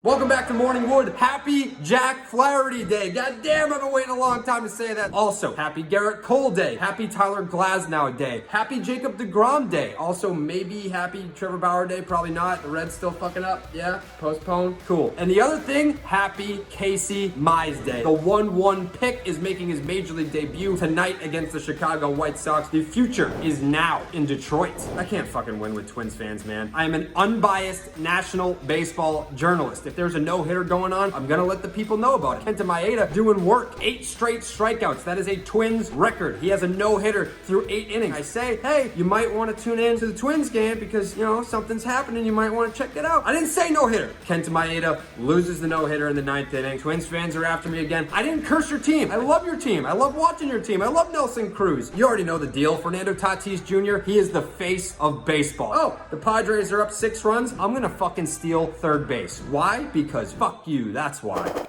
Welcome back to Morning Wood. Happy Jack Flaherty Day. God damn, I've been waiting a long time to say that. Also, happy Garrett Cole Day. Happy Tyler Glasnow Day. Happy Jacob deGrom Day. Also, maybe happy Trevor Bauer Day. Probably not. The Reds still fucking up. Yeah, postponed. Cool. And the other thing, happy Casey Mize Day. The 1-1 pick is making his major league debut tonight against the Chicago White Sox. The future is now in Detroit. I can't fucking win with Twins fans, man. I am an unbiased national baseball journalist. If there's a no-hitter going on, I'm gonna let the people know about it. Kenta Maeda doing work. 8 straight strikeouts. That is a Twins record. He has a no-hitter through 8 innings. I say, hey, you might want to tune in to the Twins game because, you know, something's happening. You might want to check it out. I didn't say no-hitter. Kenta Maeda loses the no-hitter in the 9th inning. Twins fans are after me again. I didn't curse your team. I love your team. I love watching your team. I love Nelson Cruz. You already know the deal. Fernando Tatis Jr., he is the face of baseball. Oh, the Padres are up 6 runs. I'm gonna fucking steal third base. Why? Because fuck you, that's why.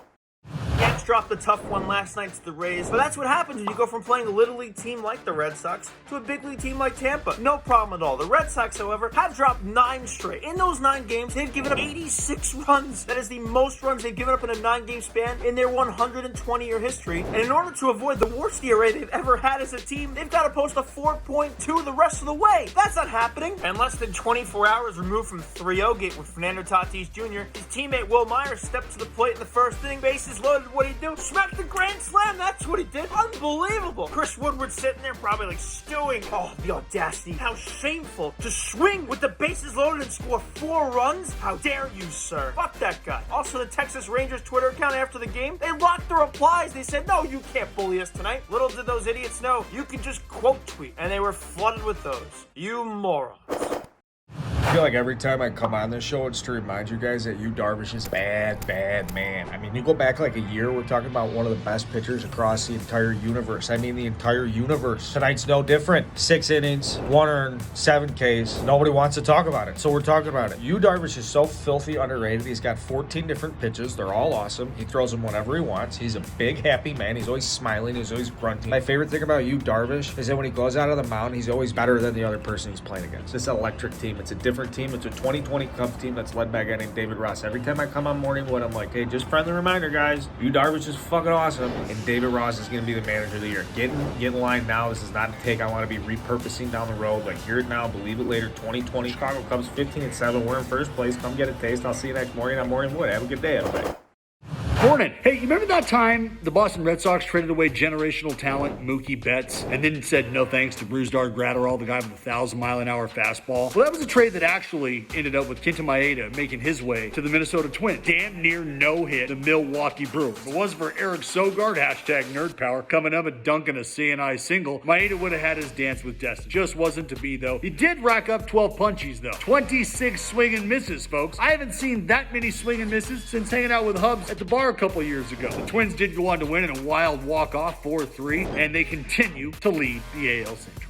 Yanks dropped a tough one last night to the Rays, but that's what happens when you go from playing a little league team like the Red Sox to a big league team like Tampa. No problem at all. The Red Sox, however, have dropped 9 straight. In those 9 games, they've given up 86 runs. That is the most runs they've given up in a 9-game span in their 120-year history. And in order to avoid the worst ERA they've ever had as a team, they've got to post a 4.2 the rest of the way. That's not happening. And less than 24 hours removed from 3-0 gate with Fernando Tatis Jr., his teammate Will Myers stepped to the plate in the first inning, bases loaded. What'd he do? Smacked the grand slam. That's what he did. Unbelievable. Chris Woodward sitting there probably like stewing. Oh, the audacity. How shameful to swing with the bases loaded and score 4 runs. How dare you, sir? Fuck that guy. Also, the Texas Rangers Twitter account after the game, they locked the replies. They said, no, you can't bully us tonight. Little did those idiots know, you can just quote tweet. And they were flooded with those. You morons. I feel like every time I come on this show, it's to remind you guys that Yu Darvish is bad man. I mean, you go back like a year, we're talking about one of the best pitchers across the entire universe. I mean, the entire universe. Tonight's no different. 6 innings, 1 earned, 7 Ks. Nobody wants to talk about it, so we're talking about it. Yu Darvish is so filthy underrated. He's got 14 different pitches. They're all awesome. He throws them whenever he wants. He's a big, happy man. He's always smiling. He's always grunting. My favorite thing about Yu Darvish is that when he goes out of the mound, he's always better than the other person he's playing against. It's an electric team. It's a different team. It's a 2020 Cubs team that's led by a guy named David Ross. Every time I come on Morning Wood, I'm like, hey, just friendly reminder, guys. Yu Darvish is fucking awesome, and David Ross is going to be the manager of the year. Get in line now. This is not a take I want to be repurposing down the road. Like, hear it now, believe it later. 2020 Chicago Cubs 15-7. We're in first place. Come get a taste. I'll see you next morning on Morning Wood. Have a good day, everybody. Morning. Hey, you remember that time the Boston Red Sox traded away generational talent Mookie Betts and then said no thanks to Brusdar Graterol, the guy with the 1,000-mile-an-hour fastball? Well, that was a trade that actually ended up with Kenta Maeda making his way to the Minnesota Twins. Damn near no-hit the Milwaukee Brewers. If it wasn't for Eric Sogard, #NerdPower, coming up and dunking a CNI single, Maeda would have had his dance with destiny. Just wasn't to be, though. He did rack up 12 punchies, though. 26 swing and misses, folks. I haven't seen that many swing and misses since hanging out with Hubs at the bar a couple years ago. The Twins did go on to win in a wild walk-off 4-3, and they continue to lead the AL Central.